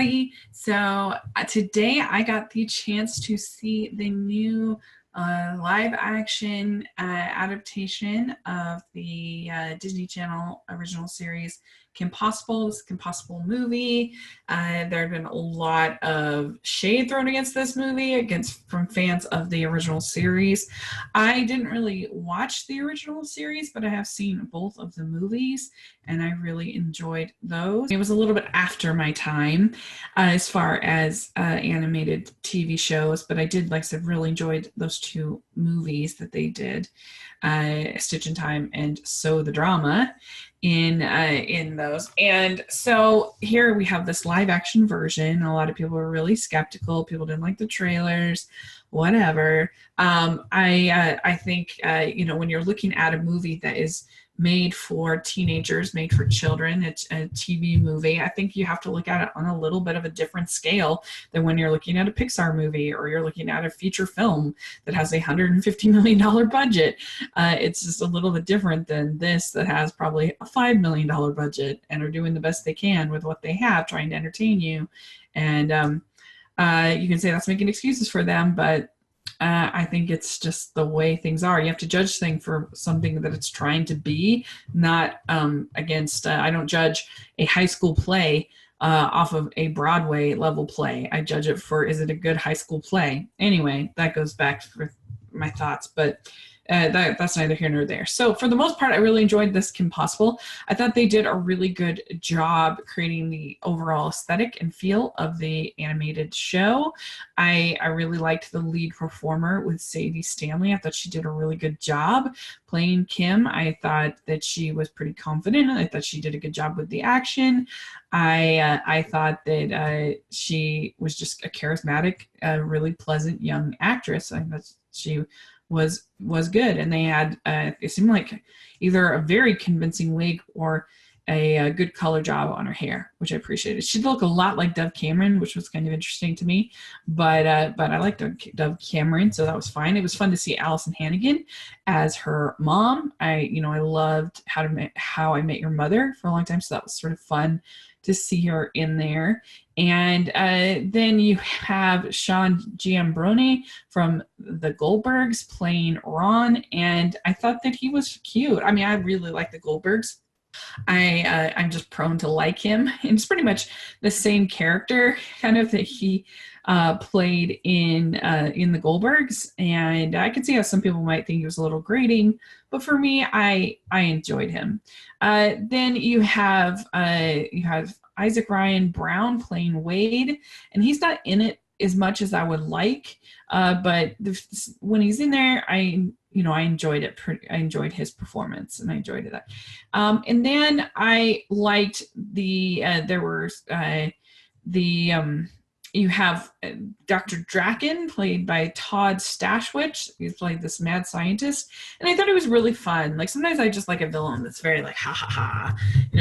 everybody. So today I got the chance to see the new live action adaptation of the Disney Channel original series Kim Possible. This Kim Possible movie. There have been a lot of shade thrown against this movie from fans of the original series. I didn't really watch the original series, but I have seen both of the movies and I really enjoyed those. It was a little bit after my time as far as animated TV shows, but I did, like I said, really enjoyed those two movies that they did, Stitch in Time and So the Drama in those. And so here we have this live action version. A lot of people were really skeptical. People didn't like the trailers, whatever. I think, when you're looking at a movie that is made for teenagers, made for children, it's a TV movie, I think you have to look at it on a little bit of a different scale than when you're looking at a Pixar movie or you're looking at a feature film that has $150 million budget. It's just a little bit different than this that has probably a $5 million budget and are doing the best they can with what they have, trying to entertain you. And you can say that's making excuses for them, but I think it's just the way things are. You have to judge things for something that it's trying to be, not against, I don't judge a high school play off of a Broadway level play. I judge it for, is it a good high school play? Anyway, that goes back for my thoughts, but that's neither here nor there. So for the most part, I really enjoyed this Kim Possible. I thought they did a really good job creating the overall aesthetic and feel of the animated show. I really liked the lead performer with Sadie Stanley. I thought she did a really good job playing Kim. I thought that she was pretty confident. I thought she did a good job with the action. I thought that she was just a charismatic, really pleasant young actress. I think that she was good, and they had it seemed like either a very convincing wig or a good color job on her hair, which I appreciated. She looked a lot like Dove Cameron, which was kind of interesting to me, but I liked Dove Cameron, so that was fine. It was fun to see Allison Hannigan as her mom. I loved How I Met Your Mother for a long time, so that was sort of fun to see her in there. And then you have Sean Giambrone from the Goldbergs playing Ron, and I thought that he was cute. I mean, I really like the Goldbergs. I'm just prone to like him, and it's pretty much the same character kind of that he played in the Goldbergs, and I can see how some people might think he was a little grating, but for me, I enjoyed him. Then you have Isaac Ryan Brown playing Wade, and he's not in it as much as I would like, but when he's in there, I enjoyed it. I enjoyed his performance, and I enjoyed that. And then I liked you have Dr. Draken, played by Todd Stashwick. He's played this mad scientist, and I thought it was really fun. Like, sometimes I just like a villain that's very like ha ha ha,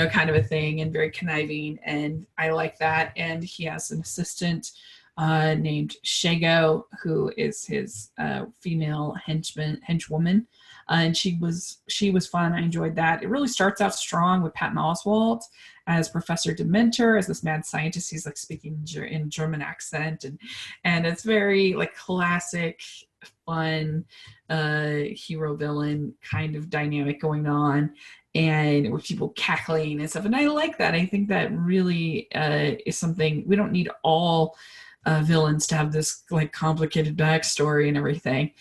kind of a thing, and very conniving, and I like that. And he has an assistant named Shago, who is his female henchwoman, and she was fun. I enjoyed that. It really starts out strong with Patton Oswalt as Professor Dementor, as this mad scientist. He's like speaking in German accent, and it's very like classic, fun hero villain kind of dynamic going on, and with people cackling and stuff. And I like that. I think that really is something we don't need all villains to have this like complicated backstory and everything.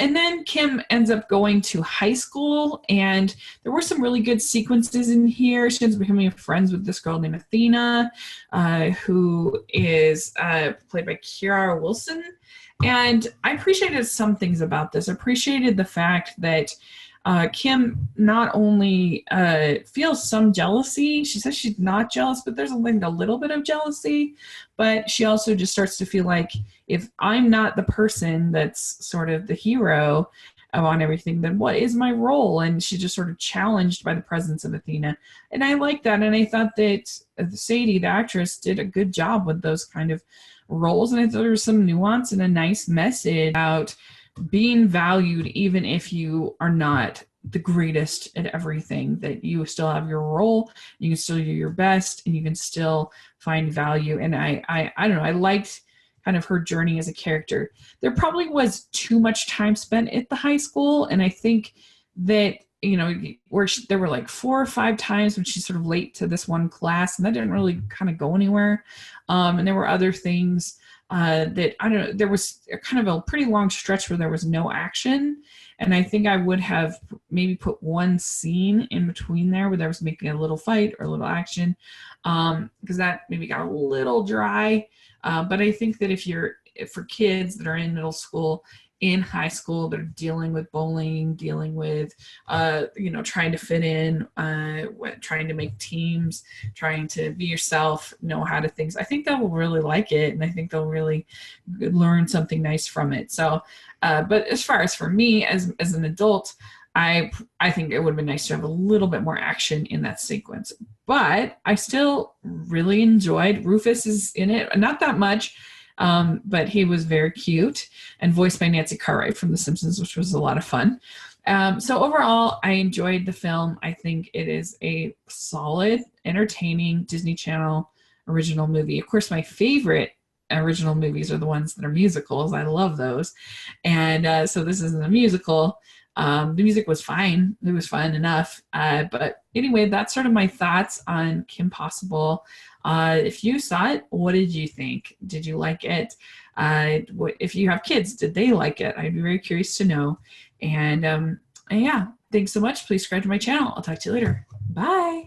And then Kim ends up going to high school, and there were some really good sequences in here. She ends up becoming friends with this girl named Athena, who is played by Kiara Wilson. And I appreciated some things about this. I appreciated the fact that Kim not only feels some jealousy. She says she's not jealous, but there's a little bit of jealousy. But she also just starts to feel like, if I'm not the person that's sort of the hero on everything, then what is my role? And she's just sort of challenged by the presence of Athena. And I like that. And I thought that Sadie, the actress, did a good job with those kind of roles. And I thought there was some nuance and a nice message about being valued even if you are not the greatest at everything, that you still have your role, you can still do your best, and you can still find value. And I don't know, I liked kind of her journey as a character. There probably was too much time spent at the high school, and I think that, you know, where there were like 4 or 5 times when she's sort of late to this one class, and that didn't really kind of go anywhere. And there were other things that, I don't know, there was kind of a pretty long stretch where there was no action. And I think I would have maybe put one scene in between there where there was making a little fight or a little action, because that maybe got a little dry. But I think that if for kids that are in middle school, in high school, they're dealing with bullying, dealing with, trying to fit in, trying to make teams, trying to be yourself, know how to things. I think they'll really like it, and I think they'll really learn something nice from it. So, but as far as for me as an adult, I think it would have been nice to have a little bit more action in that sequence. But I still really enjoyed Rufus is in it, not that much. But he was very cute and voiced by Nancy Cartwright from The Simpsons, which was a lot of fun. So overall, I enjoyed the film. I think it is a solid, entertaining Disney Channel original movie. Of course, my favorite original movies are the ones that are musicals. I love those. And so this isn't a musical. The music was fine. It was fun enough. But anyway, that's sort of my thoughts on Kim Possible. If you saw it, what did you think? Did you like it? If you have kids, did they like it? I'd be very curious to know. And yeah, thanks so much. Please subscribe to my channel. I'll talk to you later. Bye.